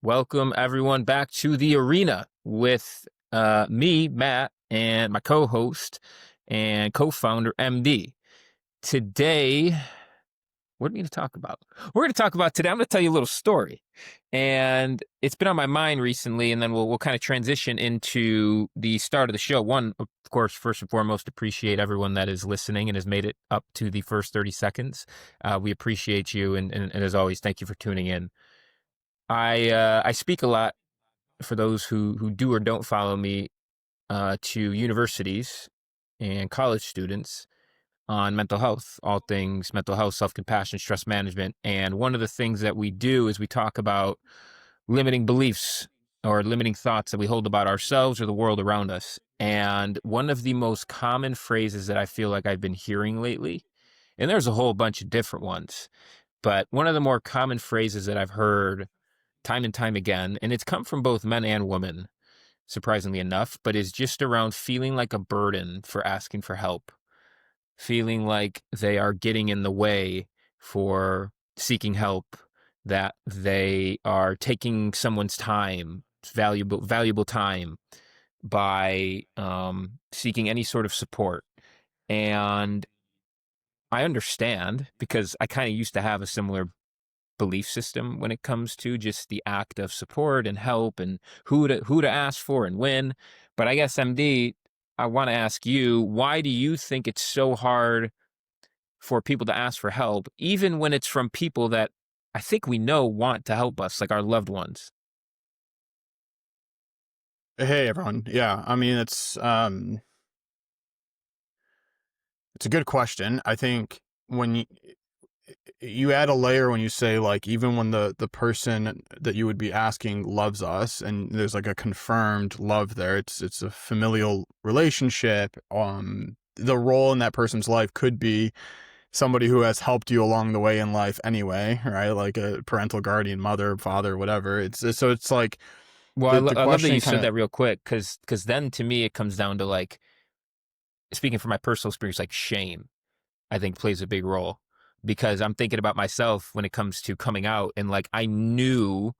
Welcome everyone back to the arena with me, Matt, and my co-host and co-founder, MD. Today, what are we going to talk about? We're going to talk about today. I'm going to tell you a little story, and it's been on my mind recently. And then we'll kind of transition into the start of the show. One, of course, first and foremost, appreciate everyone that is listening and has made it up to the first 30 seconds. We appreciate you, and as always, thank you for tuning in. I speak a lot for those who do or don't follow me to universities and college students on mental health, all things mental health, self-compassion, stress management. And one of the things that we do is we talk about limiting beliefs or limiting thoughts that we hold about ourselves or the world around us. And one of the most common phrases that I feel like I've been hearing lately, and there's a whole bunch of different ones, but one of the more common phrases that I've heard time and time again, and it's come from both men and women, surprisingly enough, but is just around feeling like a burden for asking for help, feeling like they are getting in the way for seeking help, that they are taking someone's time, valuable time, by seeking any sort of support. And I understand because I kind of used to have a similar belief system when it comes to just the act of support and help and who to ask for and when. But I guess MD, I want to ask you, why do you think it's so hard for people to ask for help, even when it's from people that I think we know want to help us, like our loved ones? Hey everyone. Yeah, I mean it's a good question. I think when you add a layer when you say like even when the person that you would be asking loves us and there's like a confirmed love there, it's a familial relationship. The role in that person's life could be somebody who has helped you along the way in life anyway, right? Like a parental guardian, mother, father, whatever. So it's like Well, the I love that question you kind said of. that real quick, because then to me it comes down to, like, speaking from my personal experience, like shame, I think plays a big role, because I'm thinking about myself when it comes to coming out, and like I knew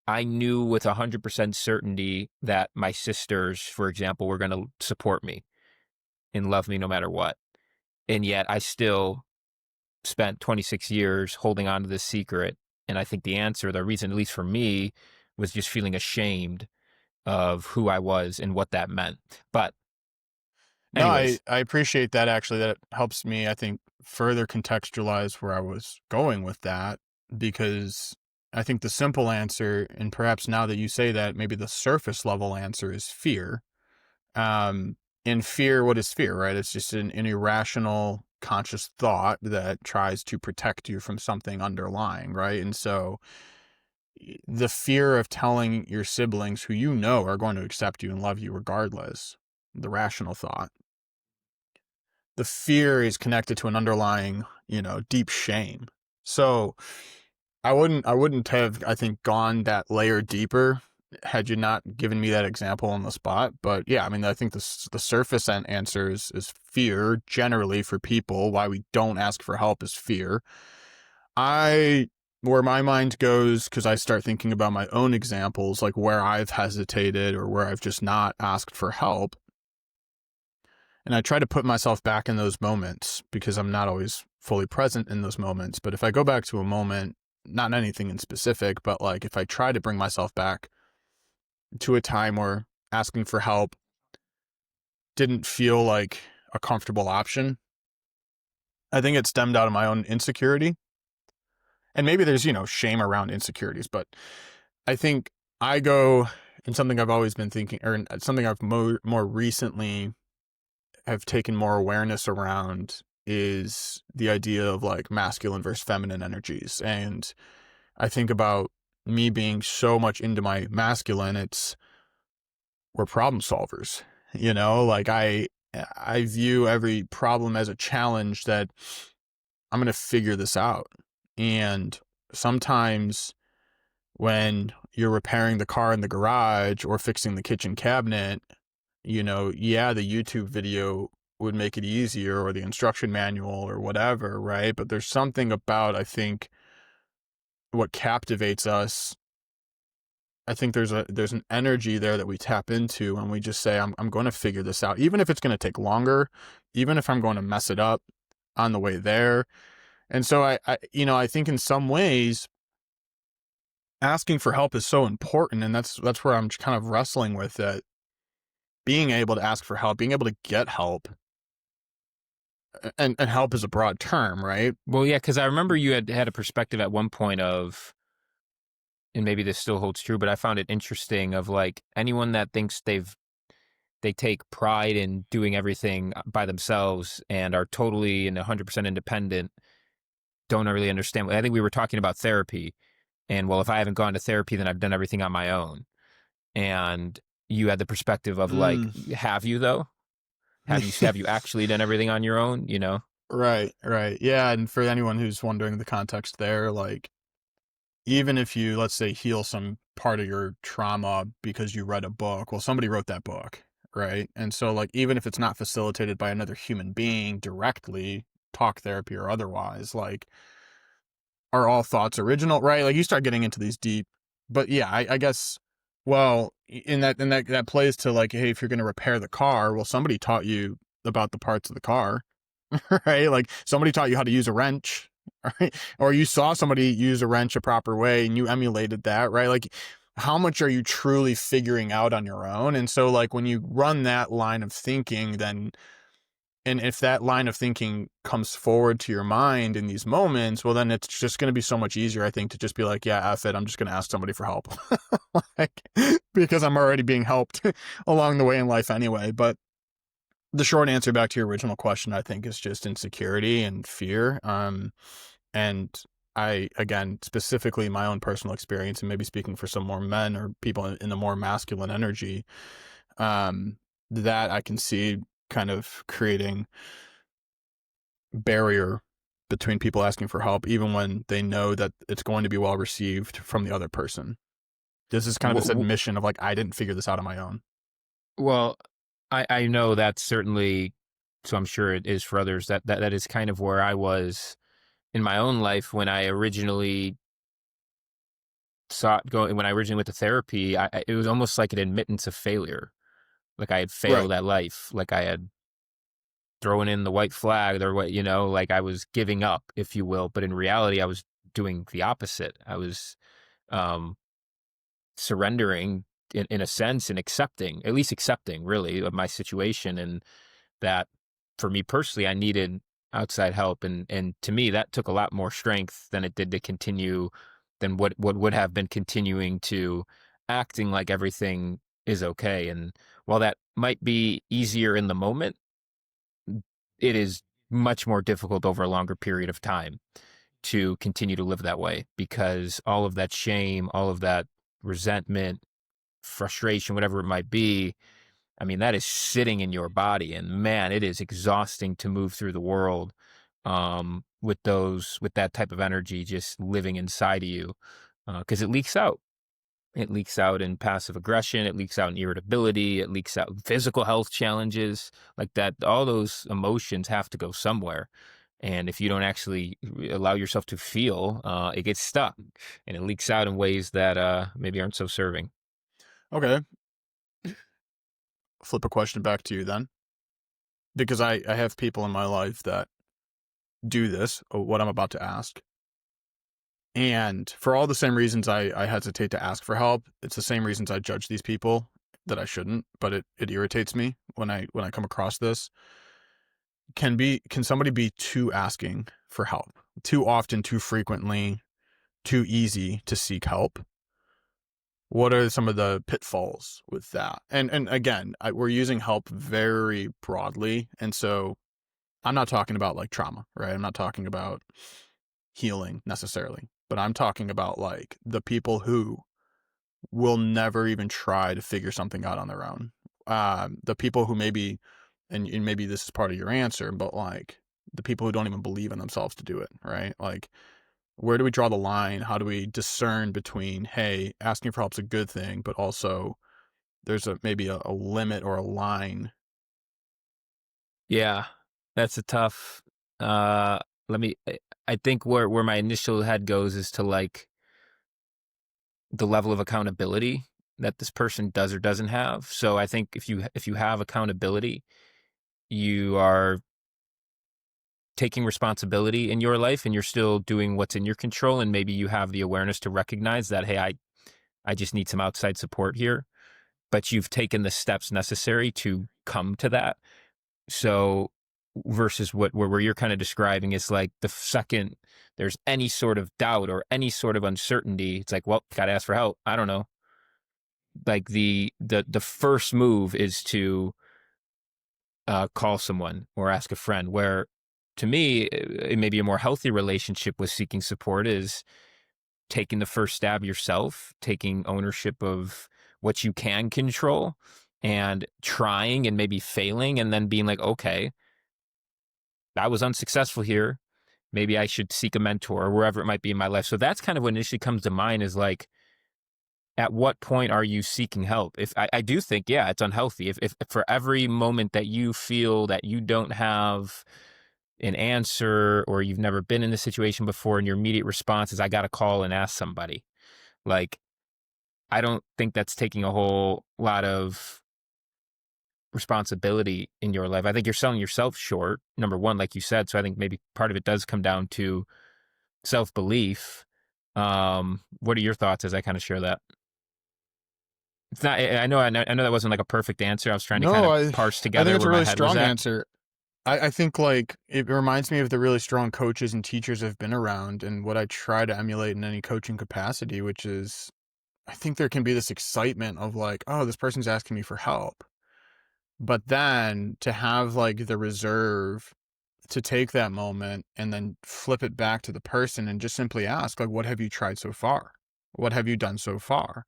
with 100% certainty that my sisters, for example, were going to support me and love me no matter what. And yet I still spent 26 years holding on to this secret. And I think the reason, at least for me, was just feeling ashamed of who I was and what that meant. But No, anyways, I appreciate that actually. That helps me, I think, further contextualize where I was going with that because I think the simple answer, and perhaps now that you say that, maybe the surface level answer is fear. In fear, what is fear, right? It's just an irrational conscious thought that tries to protect you from something underlying, right? And so the fear of telling your siblings who you know are going to accept you and love you regardless, the rational thought, the fear is connected to an underlying, deep shame. So I wouldn't have, I think, gone that layer deeper had you not given me that example on the spot. But yeah, I mean, I think the surface answer is fear generally for people. Why we don't ask for help is fear. I, where my mind goes, because I start thinking about my own examples, like where I've hesitated or where I've just not asked for help, and I try to put myself back in those moments because I'm not always fully present in those moments. But if I go back to a moment, not anything in specific, but like if I try to bring myself back to a time where asking for help didn't feel like a comfortable option, I think it stemmed out of my own insecurity. And maybe there's, shame around insecurities, but I think I go, and something I've always been thinking, or something I've more recently have taken more awareness around, is the idea of like masculine versus feminine energies. And I think about me being so much into my masculine, we're problem solvers, like I view every problem as a challenge that I'm going to figure this out. And sometimes when you're repairing the car in the garage or fixing the kitchen cabinet, yeah, the YouTube video would make it easier or the instruction manual or whatever, right? But there's something about, I think, what captivates us I think there's an energy there that we tap into when we just say, I'm going to figure this out, even if it's going to take longer, even if I'm going to mess it up on the way there. And so I think in some ways asking for help is so important, and that's where I'm kind of wrestling with that. Being able to ask for help, being able to get help, and help is a broad term, right? Well, yeah, because I remember you had a perspective at one point of, and maybe this still holds true, but I found it interesting of like anyone that thinks they take pride in doing everything by themselves and are totally and 100% independent don't really understand. I think we were talking about therapy, and well, if I haven't gone to therapy, then I've done everything on my own. And you had the perspective of like, Mm. have you though? Have you actually done everything on your own? You know? Right, right. Yeah, and for anyone who's wondering the context there, like, even if you, let's say, heal some part of your trauma because you read a book, well, somebody wrote that book, right? And so, like, even if it's not facilitated by another human being directly, talk therapy or otherwise, like, are all thoughts original, right? Like, you start getting into these deep, but yeah, I guess, well, that plays to like, hey, if you're going to repair the car, well, somebody taught you about the parts of the car, right? Like somebody taught you how to use a wrench, right? Or you saw somebody use a wrench a proper way and you emulated that, right? Like, how much are you truly figuring out on your own? And so, like, when you run that line of thinking, then, and if that line of thinking comes forward to your mind in these moments, well, then it's just going to be so much easier, I think, to just be like, yeah, F it, I'm just going to ask somebody for help. Like, because I'm already being helped along the way in life anyway. But the short answer back to your original question, I think, is just insecurity and fear. And again, specifically my own personal experience, and maybe speaking for some more men or people in the more masculine energy, um, that I can see kind of creating barrier between people asking for help, even when they know that it's going to be well received from the other person. This is kind of this admission of like, I didn't figure this out on my own. Well, I know that's certainly, so I'm sure it is for others, that is kind of where I was in my own life when I originally when I originally went to therapy. It was almost like an admittance of failure. Like I had Right. failed at life. Like I had thrown in the white flag or what, like I was giving up, if you will. But in reality, I was doing the opposite. I was um, surrendering in a sense and accepting, at least accepting really of my situation. And that for me personally, I needed outside help. And to me, that took a lot more strength than it did to continue than what would have been continuing to acting like everything is okay. And while that might be easier in the moment, it is much more difficult over a longer period of time to continue to live that way because all of that shame, all of that resentment, frustration, whatever it might be, I mean, that is sitting in your body. And man, it is exhausting to move through the world with that type of energy just living inside of you because it leaks out. It leaks out in passive aggression. It leaks out in irritability. It leaks out in physical health challenges like that. All those emotions have to go somewhere. And if you don't actually allow yourself to feel, it gets stuck and it leaks out in ways that maybe aren't so serving. Okay. Flip a question back to you then, because I have people in my life that do this, what I'm about to ask. And for all the same reasons I hesitate to ask for help, it's the same reasons I judge these people that I shouldn't, but it irritates me when I come across this. Can somebody be too asking for help? Too often, too frequently, too easy to seek help? What are some of the pitfalls with that? And again, we're using help very broadly, and so I'm not talking about like trauma, right? I'm not talking about healing necessarily, but I'm talking about like the people who will never even try to figure something out on their own. The people who maybe, and maybe this is part of your answer, but like the people who don't even believe in themselves to do it, right? Like, where do we draw the line? How do we discern between, hey, asking for help's a good thing, but also there's maybe a limit or a line? Yeah, that's a tough. Uh, let me. I think where my initial head goes is to like, the level of accountability that this person does or doesn't have. So I think if you have accountability, you are taking responsibility in your life and you're still doing what's in your control, and maybe you have the awareness to recognize that, hey, I just need some outside support here, but you've taken the steps necessary to come to that. So versus where you're kind of describing is like the second there's any sort of doubt or any sort of uncertainty, it's like, well, gotta ask for help. I don't know. Like the first move is to call someone or ask a friend. Where to me, it may be a more healthy relationship with seeking support is taking the first stab yourself, taking ownership of what you can control and trying and maybe failing and then being like, okay, I was unsuccessful here. Maybe I should seek a mentor or wherever it might be in my life. So that's kind of what initially comes to mind is like, at what point are you seeking help? If I do think, yeah, it's unhealthy. If for every moment that you feel that you don't have an answer or you've never been in this situation before and your immediate response is, I got to call and ask somebody. Like, I don't think that's taking a whole lot of responsibility in your life. I think you're selling yourself short, number one, like you said. So I think maybe part of it does come down to self-belief. What are your thoughts as I kind of share that? It's not, I know that wasn't like a perfect answer. I was trying to kind No, of I parse I think together it's where a my really head was strong at. answer. I think like it reminds me of the really strong coaches and teachers I've been around and what I try to emulate in any coaching capacity, which is I think there can be this excitement of like, oh, this person's asking me for help. But then to have like the reserve to take that moment and then flip it back to the person and just simply ask, like, what have you tried so far? What have you done so far?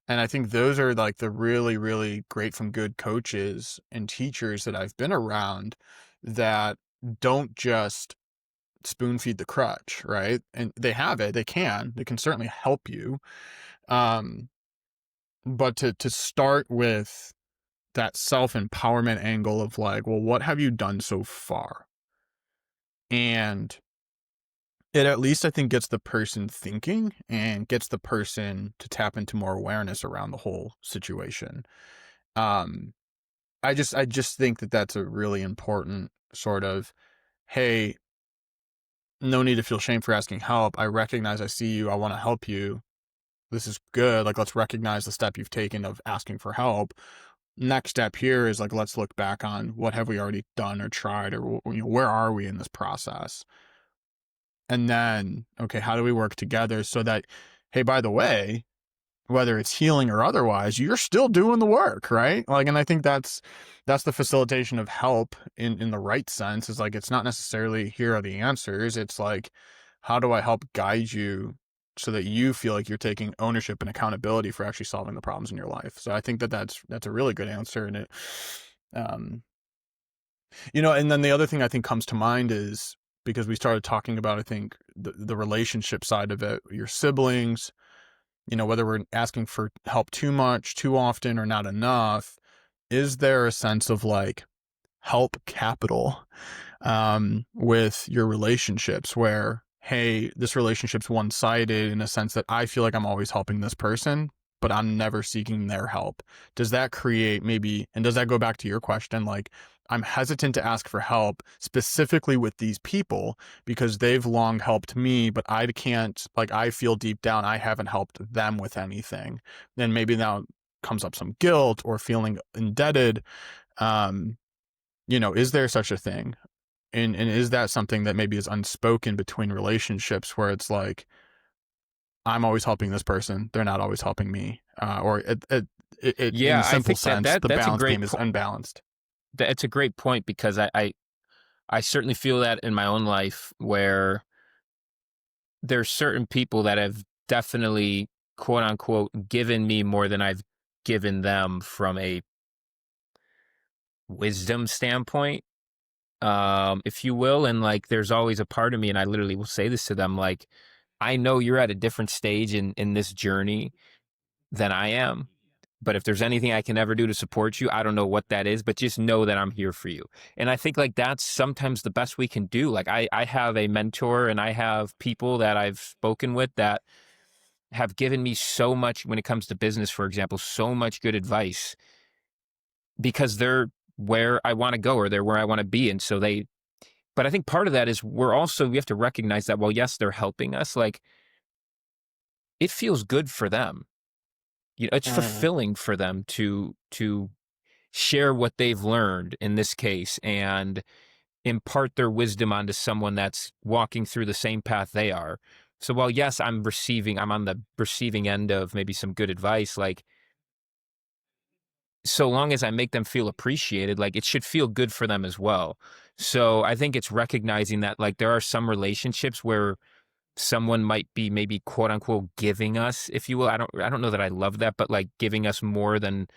And I think those are like the really, really great from good coaches and teachers that I've been around that don't just spoon feed the crutch, right? And they have it, they can certainly help you. Um, but to start with that self-empowerment angle of like, well, what have you done so far? And it at least I think gets the person thinking and gets the person to tap into more awareness around the whole situation. Um, I just think that that's a really important sort of, hey, no need to feel shame for asking help. I recognize I see you. I want to help you. This is good. Like, let's recognize the step you've taken of asking for help. Next step here is like, let's look back on what have we already done or tried, or where are we in this process? And then, okay, how do we work together so that, hey, by the way, whether it's healing or otherwise, you're still doing the work, right? Like, and I think that's the facilitation of help in the right sense is like, it's not necessarily here are the answers. It's like, how do I help guide you so that you feel like you're taking ownership and accountability for actually solving the problems in your life? So I think that that's a really good answer. And it, um, and then the other thing I think comes to mind is because we started talking about, I think the relationship side of it, your siblings, whether we're asking for help too much, too often, or not enough, is there a sense of like help capital with your relationships where, hey, this relationship's one-sided in a sense that I feel like I'm always helping this person, but I'm never seeking their help? Does that create maybe, and does that go back to your question, like, I'm hesitant to ask for help specifically with these people because they've long helped me, but I can't, like, I feel deep down I haven't helped them with anything. Then maybe now comes up some guilt or feeling indebted. Um, is there such a thing? And is that something that maybe is unspoken between relationships where it's like, I'm always helping this person, they're not always helping me, or in Yeah, a I simple think sense, the that's a balance great game is unbalanced. that's a great point because I certainly feel that in my own life where there's certain people that have definitely quote unquote given me more than I've given them from a wisdom standpoint, if you will. And like, there's always a part of me, and I literally will say this to them, like, I know you're at a different stage in this journey than I am. But if there's anything I can ever do to support you, I don't know what that is, but just know that I'm here for you. And I think like that's sometimes the best we can do. Like I have a mentor and I have people that I've spoken with that have given me so much when it comes to business, for example, so much good advice because they're where I want to go or they're where I want to be. And so but I think part of that is we have to recognize that, well, yes, they're helping us. Like, it feels good for them. It's Mhm. fulfilling for them to share what they've learned in this case and impart their wisdom onto someone that's walking through the same path they are. So while yes, I'm on the receiving end of maybe some good advice, like so long as I make them feel appreciated, like it should feel good for them as well. So I think it's recognizing that like there are some relationships where someone might be maybe quote unquote giving us, if you will. I don't know that I love that, but like giving us more than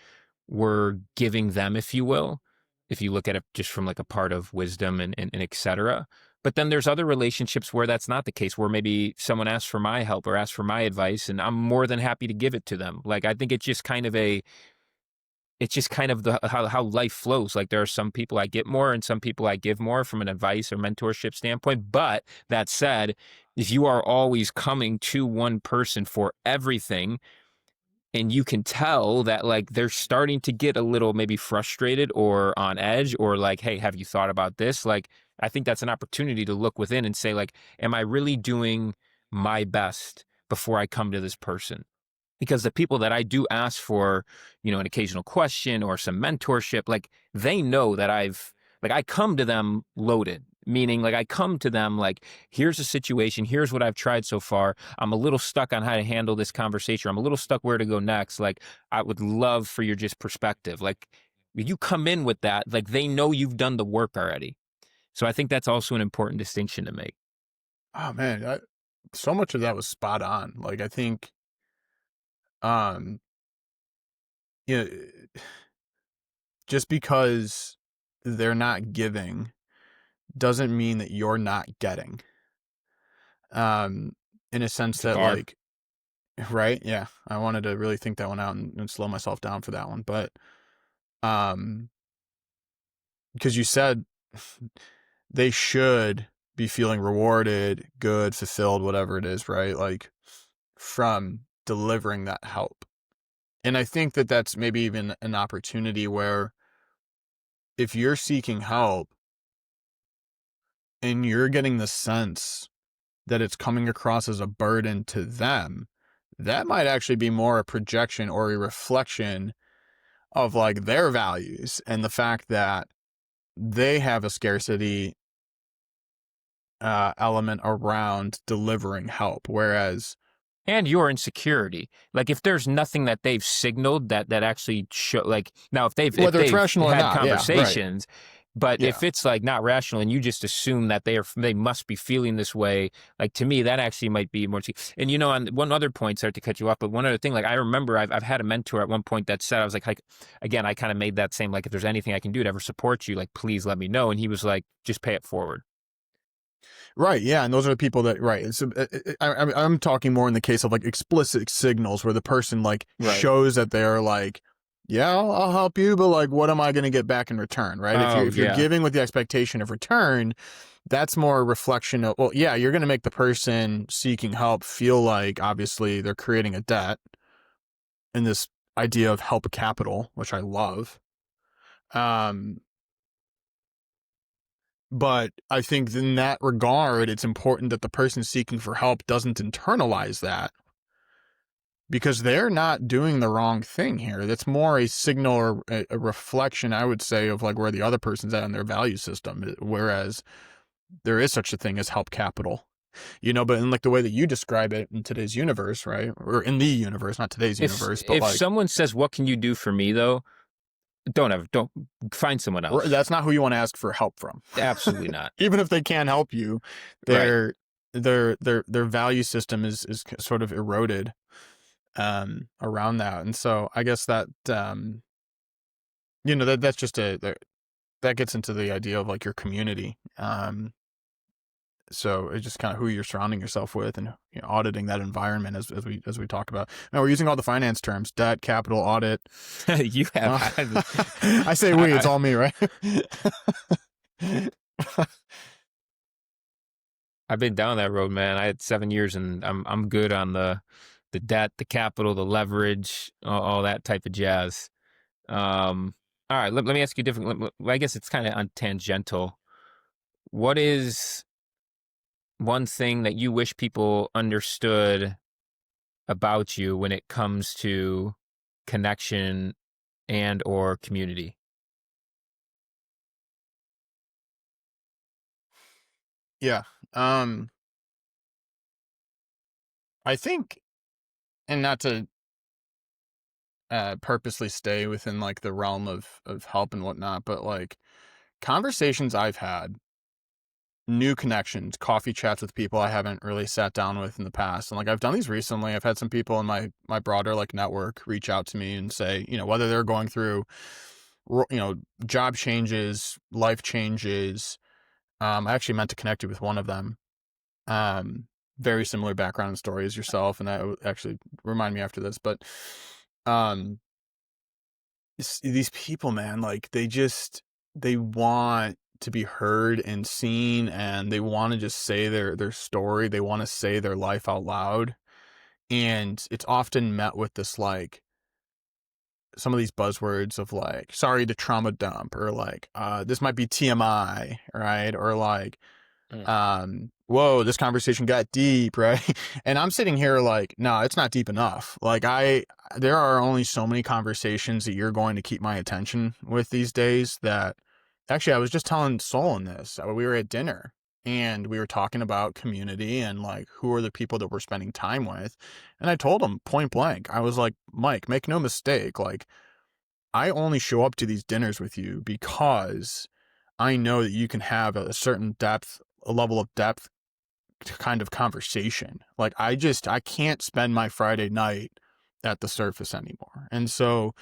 we're giving them, if you will, if you look at it just from like a part of wisdom and et cetera. But then there's other relationships where that's not the case, where maybe someone asks for my help or asks for my advice, and I'm more than happy to give it to them. Like, I think it's just kind of how life flows. Like, there are some people I get more and some people I give more from an advice or mentorship standpoint. But that said, if you are always coming to one person for everything, and you can tell that like they're starting to get a little maybe frustrated or on edge or like, hey, have you thought about this? Like, I think that's an opportunity to look within and say, like, am I really doing my best before I come to this person? Because the people that I do ask for, an occasional question or some mentorship, like they know that I come to them loaded, meaning like I come to them like, here's a situation, here's what I've tried so far. I'm a little stuck on how to handle this conversation. I'm a little stuck where to go next. Like, I would love for your just perspective. Like, you come in with that, like they know you've done the work already. So I think that's also an important distinction to make. Oh man, so much of that was spot on. Like I think, um, you know, just because they're not giving doesn't mean that you're not getting. Um, in a sense It's a that bar. like, right? Yeah, I wanted to really think that one out and slow myself down for that one, but um, because you said they should be feeling rewarded, good, fulfilled, whatever it is, right? Like from delivering that help. And I think that that's maybe even an opportunity where if you're seeking help and you're getting the sense that it's coming across as a burden to them, that might actually be more a projection or a reflection of like their values and the fact that they have a scarcity element around delivering help. Whereas, And your insecurity. Like, if there's nothing that they've signaled that actually show, like, now if whether it's they've rational or had not, yeah, right. conversations, but Yeah. if it's like not rational and you just assume that they must be feeling this way, like, to me that actually might be more. And on one other point, sorry to cut you off, but one other thing, like, I remember I've had a mentor at one point that said, I was like again, I kind of made that same, like, if there's anything I can do to ever support you, like, please let me know. And he was like, just pay it forward. Right. Yeah. And those are the people that, right. So I'm talking more in the case of like explicit signals where the person like Right. shows that they're like, yeah, I'll help you, but like, what am I going to get back in return? Right. Oh If you're yeah. giving with the expectation of return, that's more a reflection of, well, yeah, you're going to make the person seeking help feel like obviously they're creating a debt in this idea of help capital, which I love. Um, But I think in that regard, it's important that the person seeking for help doesn't internalize that because they're not doing the wrong thing here. That's more a signal or a reflection, I would say, of like where the other person's at in their value system. Whereas there is such a thing as help capital, but in like the way that you describe it in today's universe, right? Or in the universe, not today's If universe, but if like, someone says, "What can you do for me?" though, don't find someone else. that's not who you want to ask for help from. Absolutely not. Even if they can help you, Right. their their value system is sort of eroded around that. And so I guess that that's just that gets into the idea of like your community. So it's just kind of who you're surrounding yourself with and auditing that environment as we talk about. Now we're using all the finance terms: debt, capital, audit. You have. I say we, it's all me, right? I've been down that road, man. I had 7 years, and I'm good on the debt, the capital, the leverage, all that type of jazz. All right, let me ask you different. I guess it's kind of tangential. What is one thing that you wish people understood about you when it comes to connection and or community? Yeah. I think, and not to purposely stay within like the realm of help and whatnot, but like conversations I've had, new connections, coffee chats with people I haven't really sat down with in the past. And like I've done these recently. I've had some people in my broader like network reach out to me and say, whether they're going through job changes, life changes. I actually meant to connect you with one of them. Um, Very similar background and story as yourself, and that would actually remind me after this. But um, these people, man, like they want to be heard and seen, and they want to just say their story. They want to say their life out loud, and it's often met with this like some of these buzzwords of like sorry to trauma dump, or like this might be TMI, right? Or like Mm. whoa, this conversation got deep, right? And I'm sitting here like, no, it's not deep enough. Like there are only so many conversations that you're going to keep my attention with these days. That actually, I was just telling Solon this. We were at dinner and we were talking about community and like who are the people that we're spending time with. And I told him point blank, I was like, Mike, make no mistake. Like I only show up to these dinners with you because I know that you can have a certain depth, a level of depth kind of conversation. Like I can't spend my Friday night at the surface anymore. And so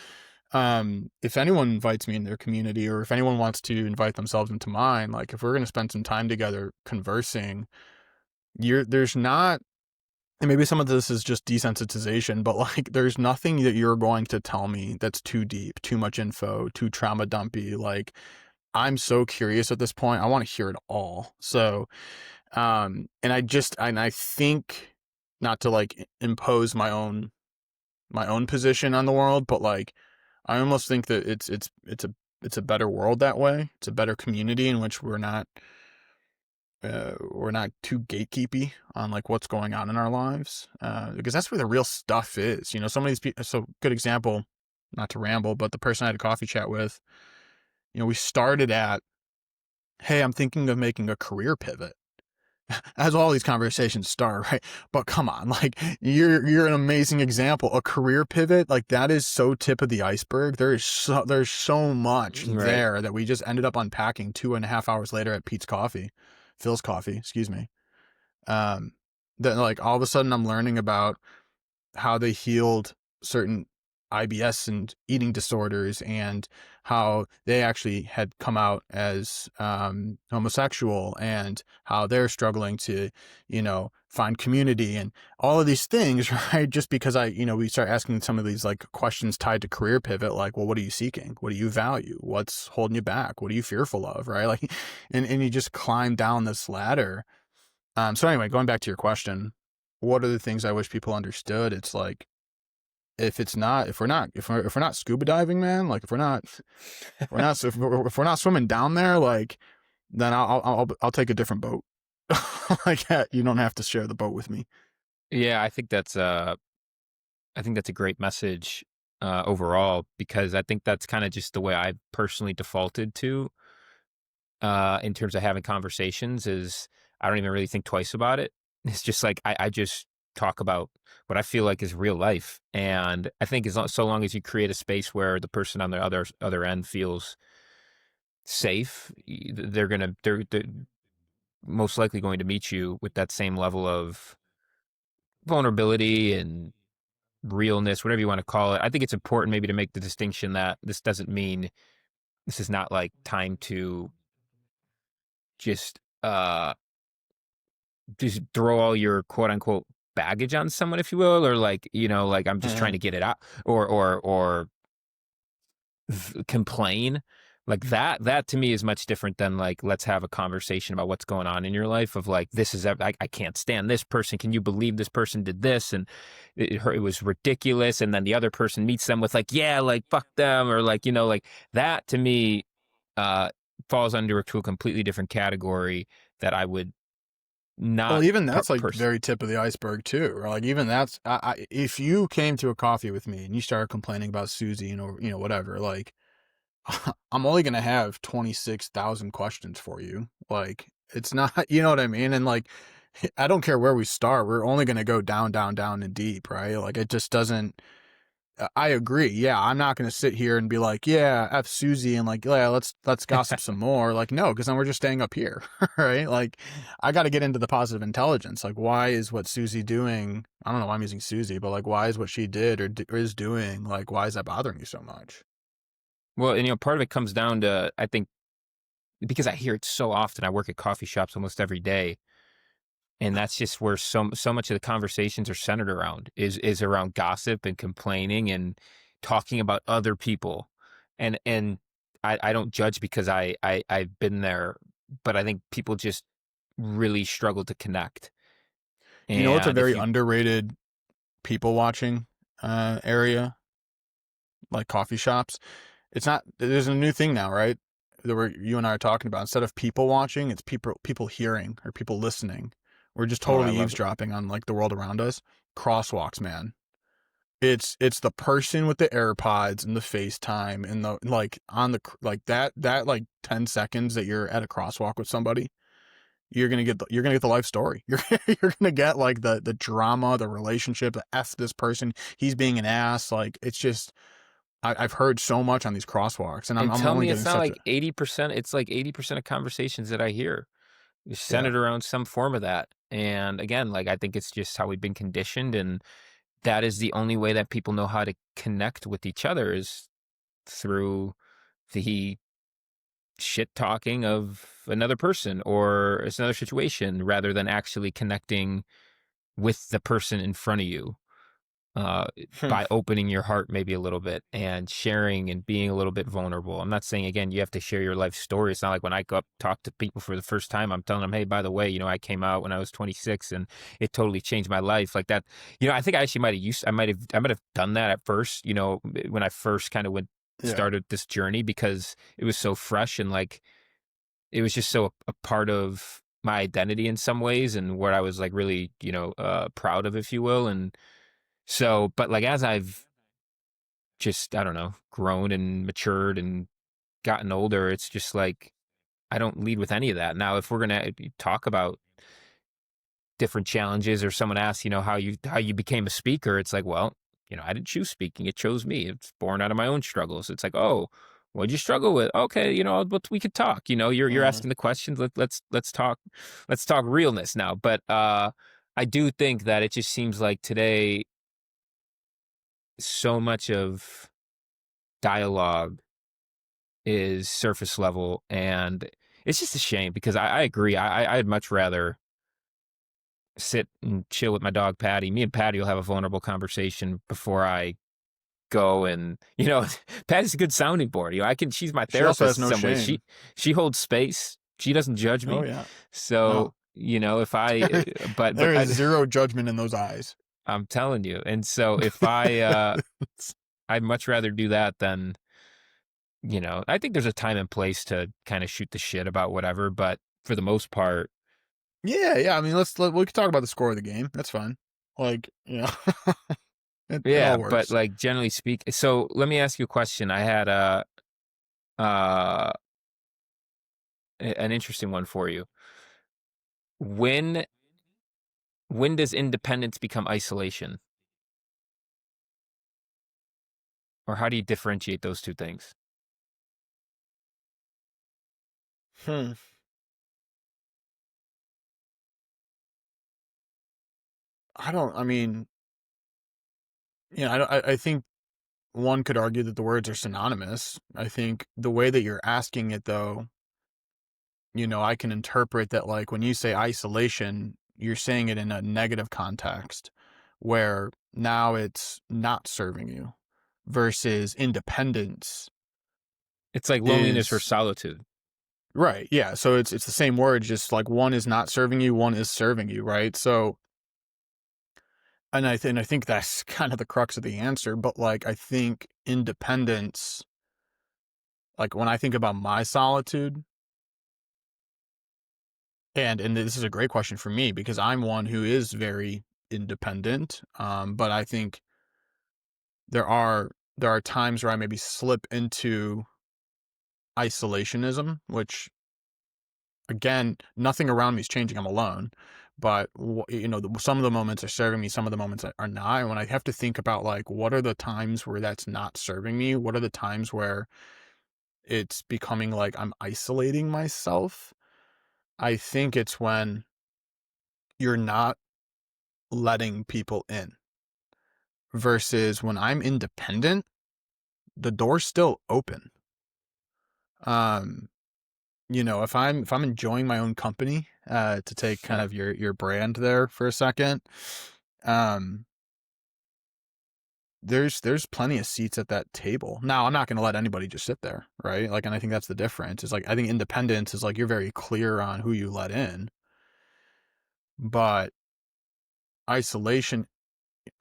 if anyone invites me in their community, or if anyone wants to invite themselves into mine, like if we're going to spend some time together conversing, there's not, and maybe some of this is just desensitization, but like there's nothing that you're going to tell me that's too deep, too much info, too trauma dumpy. Like I'm so curious at this point. I want to hear it all. So and I think, not to like impose my own position on the world, but like I almost think that it's a better world that way. It's a better community in which we're not too gatekeepy on like what's going on in our lives, because that's where the real stuff is. Some of these people. So good example, not to ramble, but the person I had a coffee chat with, we started at, hey, I'm thinking of making a career pivot. As all these conversations start, right? But come on, like you're an amazing example. A career pivot, like that is so tip of the iceberg. There's so much Right. there that we just ended up unpacking 2.5 hours later at Phil's Coffee, excuse me. Um, that like all of a sudden I'm learning about how they healed certain IBS and eating disorders, and how they actually had come out as homosexual, and how they're struggling to, find community and all of these things, right? Just because we start asking some of these like questions tied to career pivot, like, well, what are you seeking? What do you value? What's holding you back? What are you fearful of, right? Like, and you just climb down this ladder. So anyway, going back to your question, what are the things I wish people understood? It's like, if we're not scuba diving, man, like if we're not swimming down there, like then I'll take a different boat. Like you don't have to share the boat with me. Yeah, I think that's a great message overall, because I think that's kind of just the way I personally defaulted to in terms of having conversations. Is I don't even really think twice about it. It's just like I just talk about what I feel like is real life, and I think so long as you create a space where the person on the other end feels safe, they're most likely going to meet you with that same level of vulnerability and realness, whatever you want to call it. I think it's important maybe to make the distinction that this doesn't mean this is not like time to just just throw all your quote unquote baggage on someone, if you will, or like, like I'm just trying Mhm. to get it out, or complain. Like that to me is much different than like, let's have a conversation about what's going on in your life of like, this is, I can't stand this person. Can you believe this person did this? And it was ridiculous. And then the other person meets them with like, yeah, like fuck them. Or like, like that to me, uh, falls under to a completely different category that I would Well, not even that's like person. very tip of the iceberg too. Or like even that's if you came to a coffee with me and you started complaining about Susie and or whatever, like I'm only gonna have 26,000 questions for you. Like it's not, you know what I mean? And like I don't care where we start, we're only gonna go down, down, down and deep, right? Like it just doesn't. I agree. Yeah, I'm not going to sit here and be like, yeah, F Susie and like, yeah, let's gossip some more. Like, no, because then we're just staying up here, right? Like, I got to get into the positive intelligence. Like, why is what Susie doing? I don't know why I'm using Susie, but like, why is what she did or is doing? Like, why is that bothering you so much? Well, and part of it comes down to, I think, because I hear it so often. I work at coffee shops almost every day, and that's just where so much of the conversations are centered around is around gossip and complaining and talking about other people. And I don't judge because I've been there, but I think people just really struggle to connect. You know, it's a And if very you underrated people watching area, like coffee shops. It's not. There's a new thing now, right? That you and I are talking about. Instead of people watching, it's people hearing or people listening. We're just Oh, I totally love it. eavesdropping on like the world around us. Crosswalks, man. It's the person with the AirPods and the FaceTime and the like on the like that like 10 seconds that you're at a crosswalk with somebody. You're gonna get the life story. You're gonna get like the drama, the relationship, the F this person, he's being an ass. Like it's just I've heard so much on these crosswalks, and And I'm tell only me getting it's not such a like 80%. It's like 80% of conversations that I hear is yeah. centered around some form of that. And again, like I think it's just how we've been conditioned, and that is the only way that people know how to connect with each other is through the shit talking of another person or it's another situation rather than actually connecting with the person in front of you, uh, Hmm. by opening your heart maybe a little bit and sharing and being a little bit vulnerable. I'm not saying again you have to share your life story. It's not like when I go up talk to people for the first time, I'm telling them, hey, by the way, I came out when I was 26 and it totally changed my life like that. I think I actually I might have done that at first. When I first kind of Yeah. started this journey because it was so fresh and like it was just so a part of my identity in some ways and what I was like really proud of, if you will. And so, but like as I've just, I don't know, grown and matured and gotten older, it's just like I don't lead with any of that. Now, if we're gonna talk about different challenges or someone asks, how you became a speaker, it's like, well, I didn't choose speaking. It chose me. It's born out of my own struggles. It's like, oh, what'd you struggle with? Okay, but we could talk. You're Mm. asking the questions. Let's talk. Let's talk realness now. But I do think that it just seems like today so much of dialogue is surface level, and it's just a shame because I agree. I'd much rather sit and chill with my dog Patty. Me and Patty will have a vulnerable conversation before I go, and Patty's a good sounding board. She's my She also therapist has in no some ways. She shame. she holds space. She doesn't judge Oh me. yeah. So No. if I but There is zero judgment in those eyes. I'm telling you. And so if I'd much rather do that than I think there's a time and place to kind of shoot the shit about whatever, but for the most part, Yeah, yeah. I mean, we can talk about the score of the game. That's fine. Like, it yeah, all but works. like generally speak. So let me ask you a question. I had uh an interesting one for you. When when does independence become isolation? Or how do you differentiate those two things? Hmm. I mean, I think one could argue that the words are synonymous. I think the way that you're asking it, though, I can interpret that like when you say isolation, you're saying it in a negative context where now it's not serving you versus independence. It's like loneliness or is solitude. right. Yeah. So it's the same word, just like one is not serving you, one is serving you, right? So and I think that's kind of the crux of the answer, but like I think independence, like when I think about my solitude, and this is a great question for me because I'm one who is very independent. But I think there are times where I maybe slip into isolationism, which again, nothing around me is changing. I'm alone, but some of the moments are serving me, some of the moments are not. And when I have to think about like, what are the times where that's not serving me? What are the times where it's becoming like I'm isolating myself? I think it's when you're not letting people in versus when I'm independent, the door's still open. Um, if I'm enjoying my own company, to take kind of your brand there for a second, um, there's plenty of seats at that table. Now, I'm not going to let anybody just sit there, right? Like, and I think that's the difference. It's like I think independence is like you're very clear on who you let in, but isolation,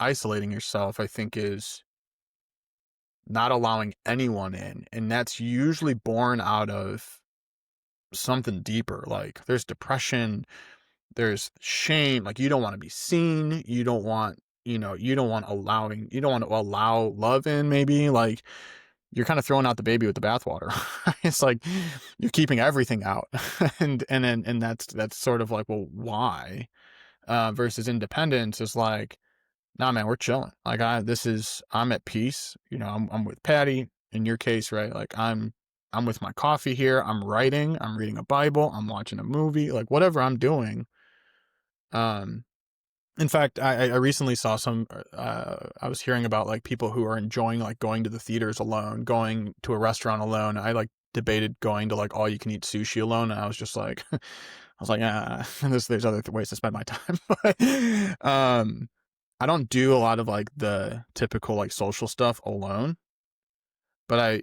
isolating yourself, I think is not allowing anyone in, and that's usually born out of something deeper. Like there's depression, there's shame, like you don't want to be seen, you don't want to allow love in, maybe like you're kind of throwing out the baby with the bathwater. It's like you're keeping everything out. And that's sort of like, well, why? Versus independence is like, nah, man, we're chilling. Like I'm at peace. I'm with Patty in your case, right? Like I'm with my coffee here. I'm writing, I'm reading a Bible, I'm watching a movie, like whatever I'm doing. Um, in fact, I recently saw I was hearing about like people who are enjoying like going to the theaters alone, going to a restaurant alone. I like debated going to like all you can eat sushi alone. And I was just like, I was like, there's other ways to spend my time. But, I don't do a lot of like the typical like social stuff alone, but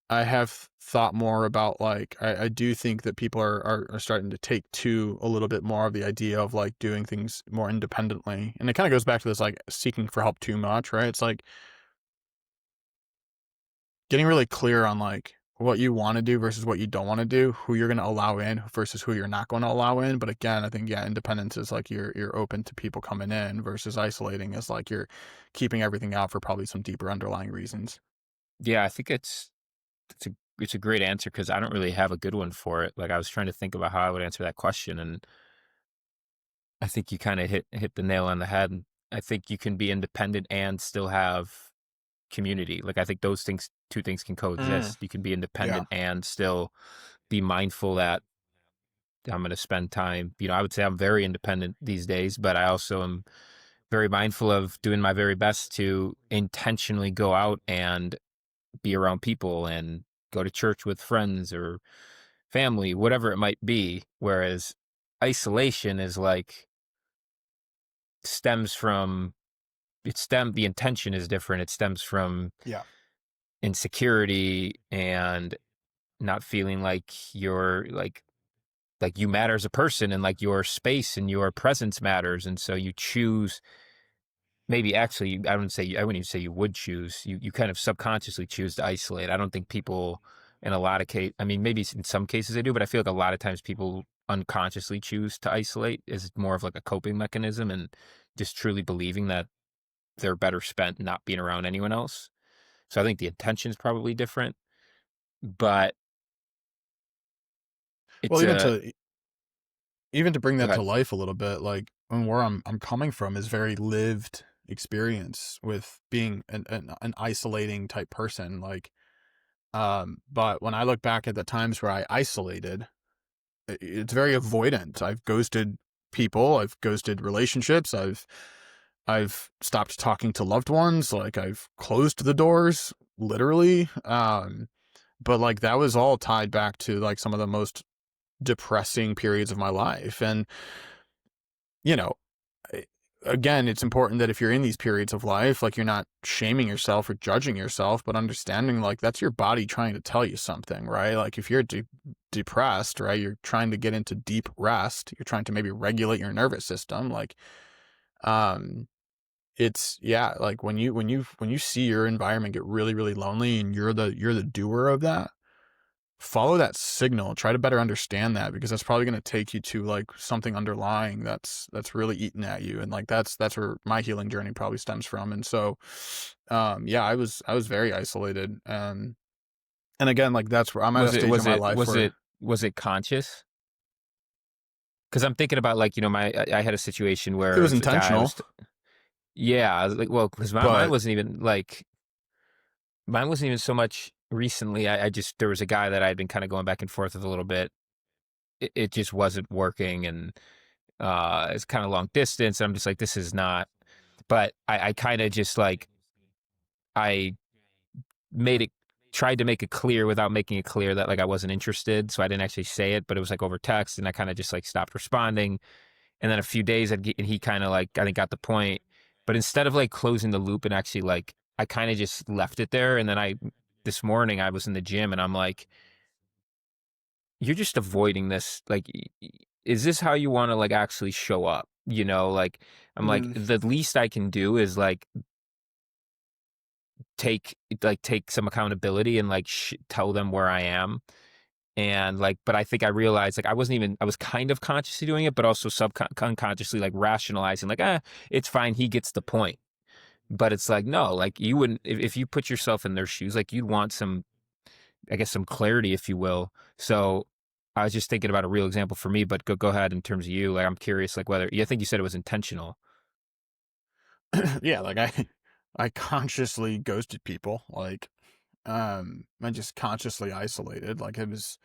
I have thought more about like I do think that people are starting to take to a little bit more of the idea of like doing things more independently. And it kind of goes back to this like seeking for help too much, right? It's like getting really clear on like what you want to do versus what you don't want to do, who you're going to allow in versus who you're not going to allow in. But again, I think yeah, independence is like you're open to people coming in versus isolating is like you're keeping everything out for probably some deeper underlying reasons. Yeah, I think it's a great answer because I don't really have a good one for it. Like I was trying to think about how I would answer that question, and I think you kind of hit the nail on the head. I think you can be independent and still have community. Like I think those things, two things can Mm, coexist. You can be yeah. independent and still be mindful that I'm going to spend time. I would say I'm very independent these days, but I also am very mindful of doing my very best to intentionally go out and be around people and go to church with friends or family, whatever it might be. Whereas isolation is like stems from the intention is different. It stems from Yeah. insecurity and not feeling like you're like you matter as a person and like your space and your presence matters. And so you choose, maybe actually I wouldn't even say you would choose, you kind of subconsciously choose to isolate. I don't think people in a lot of case, I mean maybe in some cases they do, but I feel like a lot of times people unconsciously choose to isolate is more of like a coping mechanism and just truly believing that they're better spent not being around anyone else. So I think the intention is probably different, but Well, it's a even to bring go that to ahead. life a little bit, like and where I'm coming from is very lived experience with being an isolating type person. Like, but when I look back at the times where I isolated, it's very avoidant. I've ghosted people, I've ghosted relationships, I've stopped talking to loved ones, like I've closed the doors, literally. But like that was all tied back to like some of the most depressing periods of my life. And you know, again, it's important that if you're in these periods of life, like, you're not shaming yourself or judging yourself, but understanding, like, that's your body trying to tell you something, right? Like, if you're depressed, right, you're trying to get into deep rest, you're trying to maybe regulate your nervous system, like, um, it's, yeah, like, when you see your environment get really, really lonely and you're the doer of that, follow that signal, try to better understand that, because that's probably going to take you to, like, something underlying that's really eating at you. And, like, that's where my healing journey probably stems from. And so, yeah, I was very isolated. And again, like, that's where I'm at a Was it stage in was my it life was where it was it conscious? Because I'm thinking about, like, I had a situation it where was a guy intentional, yeah, I was like, well, because but mine wasn't even so much recently. I just, there was a guy that I had been kind of going back and forth with a little bit. It just wasn't working, and it's kind of long distance. And I'm just like, this is not. But I kind of just like, I made it, tried to make it clear without making it clear that, like, I wasn't interested. So I didn't actually say it, but it was like over text, and I kind of just like stopped responding. And then a few days, and he kind of, like, I think got the point. But instead of like closing the loop and actually, like, I kind of just left it there. And then this morning I was in the gym and I'm like, you're just avoiding this. Like, is this how you want to, like, actually show up? Like, I'm like, mm, the least I can do is like take some accountability and like tell them where I am. And like, but I think I realized, like, I was kind of consciously doing it, but also unconsciously, like, rationalizing, like, it's fine. He gets the point. But it's like, no, like, you wouldn't, if you put yourself in their shoes, like, you'd want some, I guess, some clarity, if you will. So I was just thinking about a real example for me, but go ahead in terms of you. Like, I'm curious, like, whether, I think you said it was intentional. yeah, like, I consciously ghosted people, like, I just consciously isolated, like, it was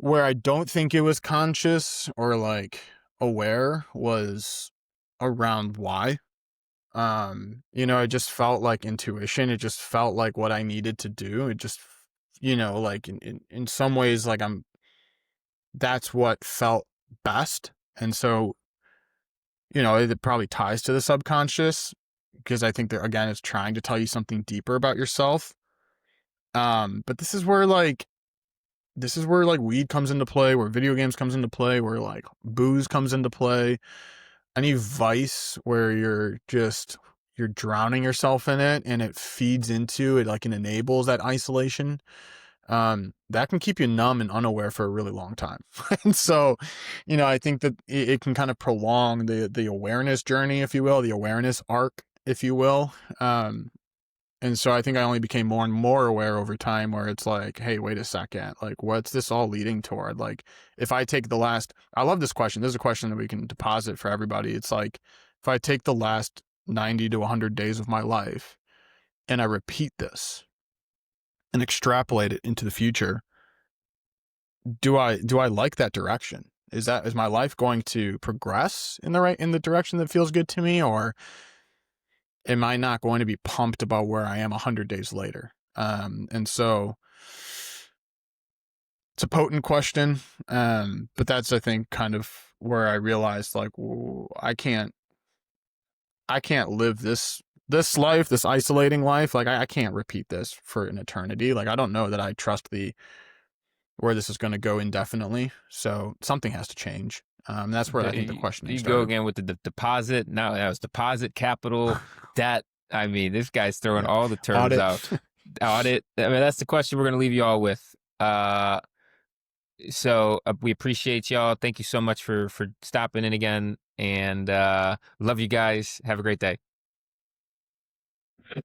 where I don't think it was conscious or, like, aware was around why. It just felt like intuition. It just felt like what I needed to do. It just, like, in some ways, like, that's what felt best. And so, it probably ties to the subconscious, because I think that, again, it's trying to tell you something deeper about yourself. But this is where, like, weed comes into play, where video games comes into play, where, like, booze comes into play. Any vice where you're drowning yourself in it and it feeds into it, like, it enables that isolation, that can keep you numb and unaware for a really long time. And so, I think that it can kind of prolong the awareness journey, if you will, the awareness arc, if you will. And so I think I only became more and more aware over time, where it's like, hey, wait a second, like, what's this all leading toward? Like, if I take I love this question. This is a question that we can deposit for everybody. It's like, if I take the last 90 to 100 days of my life and I repeat this and extrapolate it into the future, do I like that direction? Is my life going to progress in the direction that feels good to me, or am I not going to be pumped about where I am 100 days later? And so it's a potent question. But that's, I think, kind of where I realized, like, I can't live this life, this isolating life. Like, I can't repeat this for an eternity. Like, I don't know that I trust where this is going to go indefinitely. So something has to change. That's where I think the questioning You go started. again with the deposit. Now that was deposit, capital, debt. I mean, this guy's throwing Yeah. all the terms Audit. out. Audit. I mean, that's the question we're going to leave you all with. So we appreciate y'all. Thank you so much for stopping in again, and love you guys. Have a great day.